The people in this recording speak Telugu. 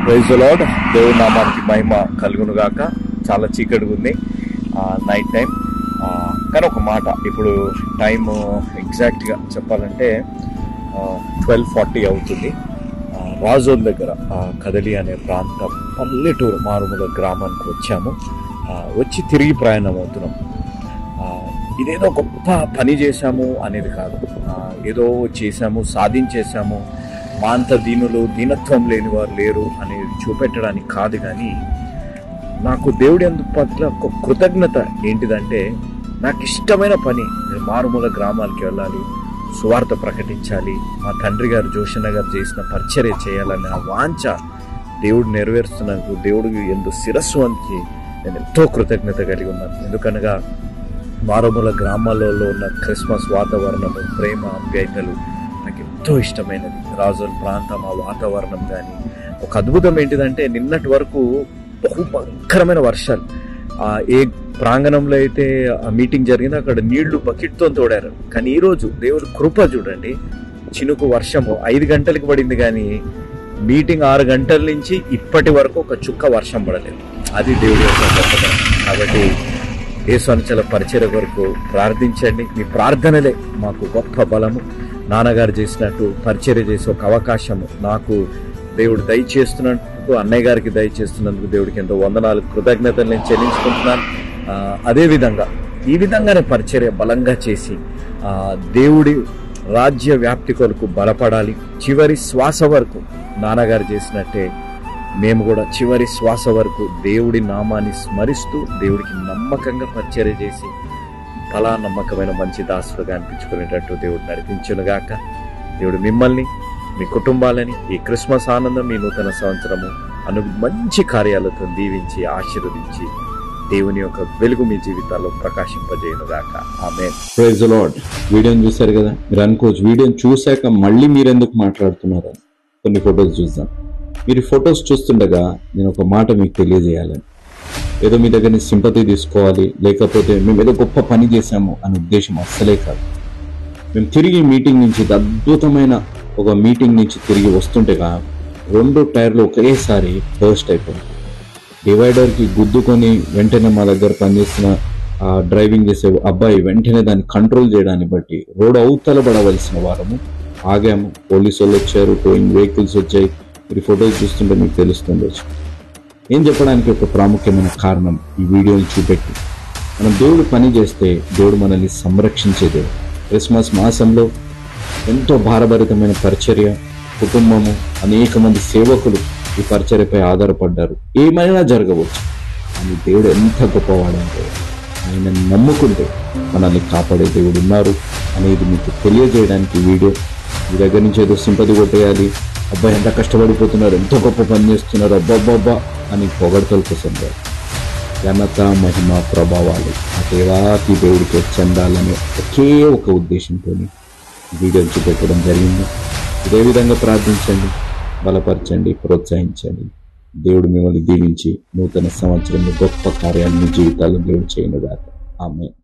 Praise the lord. దేవుడి నామానికి మహిమ కలుగును గాక. చాలా చీకటిగా ఉంది, నైట్ టైం. కానీ ఒక మాట, ఇప్పుడు టైము ఎగ్జాక్ట్గా చెప్పాలంటే 12:40 అవుతుంది. రాజోల్ దగ్గర కదలి అనే ప్రాంతం, పల్లెటూరు మారుమూల గ్రామానికి వచ్చాము. వచ్చి తిరిగి ప్రయాణం అవుతున్నాం. ఇదేదో గొప్ప పని చేశాము అనేది కాదు, ఏదో చేశాము, సాధించేశాము, మా అంత దీనత్వం లేని వారు లేరు అనేది చూపెట్టడానికి కాదు. కానీ నాకు దేవుడి పట్ల ఒక కృతజ్ఞత ఏంటిదంటే, నాకు ఇష్టమైన పని, నేను మారుమూల గ్రామాలకి వెళ్ళాలి, సువార్త ప్రకటించాలి, మా తండ్రి గారు జోషన్న గారు చేసిన పరిచర్య చేయాలనే ఆ వాంఛ దేవుడు నెరవేరుస్తున్నందుకు దేవుడికి ఎంతో శిరస్సు వంచి నేను ఎంతో కృతజ్ఞత కలిగి ఉన్నాను. ఎందుకనగా మారుమూల గ్రామాలలో ఉన్న క్రిస్మస్ వాతావరణము, ప్రేమ, ఆప్యాయతలు నాకు ఎంతో ఇష్టమైనది. రాజోల్ ప్రాంతం, ఆ వాతావరణం కానీ ఒక అద్భుతం ఏంటిదంటే, నిన్నటి వరకు బహుభయంకరమైన వర్షాలు. ఏ ప్రాంగణంలో అయితే ఆ మీటింగ్ జరిగిందో అక్కడ నీళ్లు బకెట్తో తోడారు. కానీ ఈరోజు దేవుడి కృప చూడండి, చినుకు వర్షము 5 గంటలకు పడింది, కానీ మీటింగ్ 6 గంటల నుంచి ఇప్పటి వరకు ఒక చుక్క వర్షం పడలేదు. అది దేవుడి యొక్క గొప్పతనం. కాబట్టి యేసు అనుచరుల పరిచర్య వరకు ప్రార్థించండి. మీ ప్రార్థనలే మాకు గొప్ప బలము. నాన్నగారు చేసినట్టు పరిచర్య చేసే ఒక అవకాశము నాకు దేవుడు దయచేస్తున్నందుకు, అన్నయ్య గారికి దయచేస్తున్నందుకు దేవుడికి ఎంతో వందనాలు, కృతజ్ఞతలు నేను చెల్లించుకుంటున్నాను. అదేవిధంగా ఈ విధంగానే పరిచర్య బలంగా చేసి దేవుడి రాజ్య వ్యాప్తి కొరకు బలపడాలి. చివరి శ్వాస వరకు నాన్నగారు చేసినట్టే మేము కూడా చివరి శ్వాస వరకు దేవుడి నామాన్ని స్మరిస్తూ దేవుడికి నమ్మకంగా పరిచర్య చేసి ఫలా నమ్మకమైన మంచి దాసులుగా అనిపించుకునేటట్టు దేవుడు నడిపించునుగాక. దేవుడు మిమ్మల్ని, మీ కుటుంబాలని ఈ క్రిస్మస్ ఆనందం, ఈ నూతన సంవత్సరము మంచి కార్యాలతో దీవించి ఆశీర్వదించి దేవుని యొక్క వెలుగు మీ జీవితాల్లో ప్రకాశింపజేయునుగాక. ఆమేన్. Praise the lord. వీడియోని చూశారు కదా, మీరు అనుకోవచ్చు వీడియోని చూశాక మళ్ళీ మీరు ఎందుకు మాట్లాడుతున్నారు. కొన్ని ఫొటోస్ చూద్దాం. మీరు ఫొటోస్ చూస్తుండగా నేను ఒక మాట మీకు తెలియజేయాలని, ఏదో మీ దగ్గర నుంచి సింపతి తీసుకోవాలి, లేకపోతే మేము ఏదో గొప్ప పని చేశాము అనే ఉద్దేశం అస్సలే కాదు. మేము తిరిగి మీటింగ్ నుంచి, అద్భుతమైన ఒక మీటింగ్ నుంచి తిరిగి వస్తుంటేగా 2 టైర్లు ఒకేసారి బర్స్ట్ అయిపోయింది. డివైడర్కి గుద్దుకొని వెంటనే మా దగ్గర పనిచేస్తున్న డ్రైవింగ్ చేసే అబ్బాయి వెంటనే దాన్ని కంట్రోల్ చేయడాన్ని బట్టి రోడ్ అవతల పడవలసిన వారము ఆగాము. పోలీసు వాళ్ళు వచ్చారు, టోయింగ్ వెహికల్స్ వచ్చాయి. మీరు ఫొటోస్ చూస్తుంటే మీకు తెలుస్తుండొచ్చు. ఏం చెప్పడానికి ఒక ప్రాముఖ్యమైన కారణం ఈ వీడియోని చూపెట్టి, మనం దేవుడు పని చేస్తే దేవుడు మనల్ని సంరక్షించే దేవుడు. క్రిస్మస్ మాసంలో ఎంతో భారభరితమైన పరిచర్య, కుటుంబము, అనేక మంది సేవకులు ఈ పరిచర్యపై ఆధారపడ్డారు. ఏమైనా జరగవచ్చు, కానీ దేవుడు ఎంత గొప్పవాడంటే, ఆయన నమ్ముకుంటే మనల్ని కాపాడే దేవుడు ఉన్నారు అనేది మీకు తెలియజేయడానికి వీడియో. మీ దగ్గర నుంచి ఏదో సింపతి కొట్టేయాలి, అబ్బాయి ఎంత కష్టపడిపోతున్నారు, ఎంతో గొప్ప పని చేస్తున్నారు, అబ్బాబ్బా అని పొగడతల కోసం కాదు. ఘనత, మహిమ, ప్రభావాలు ఆ దేవాతి దేవుడికి చెందాలనే ఒకే ఒక ఉద్దేశంతో వీడియోలు చూపెట్టడం జరిగింది. ఇదే విధంగా ప్రార్థించండి, బలపరచండి, ప్రోత్సహించండి. దేవుడు మిమ్మల్ని దీవించి నూతన సంవత్సరంలో గొప్ప కార్యాలను మీ జీవితాల్లో దేవుడు చేయనుగాక. ఆమేన్.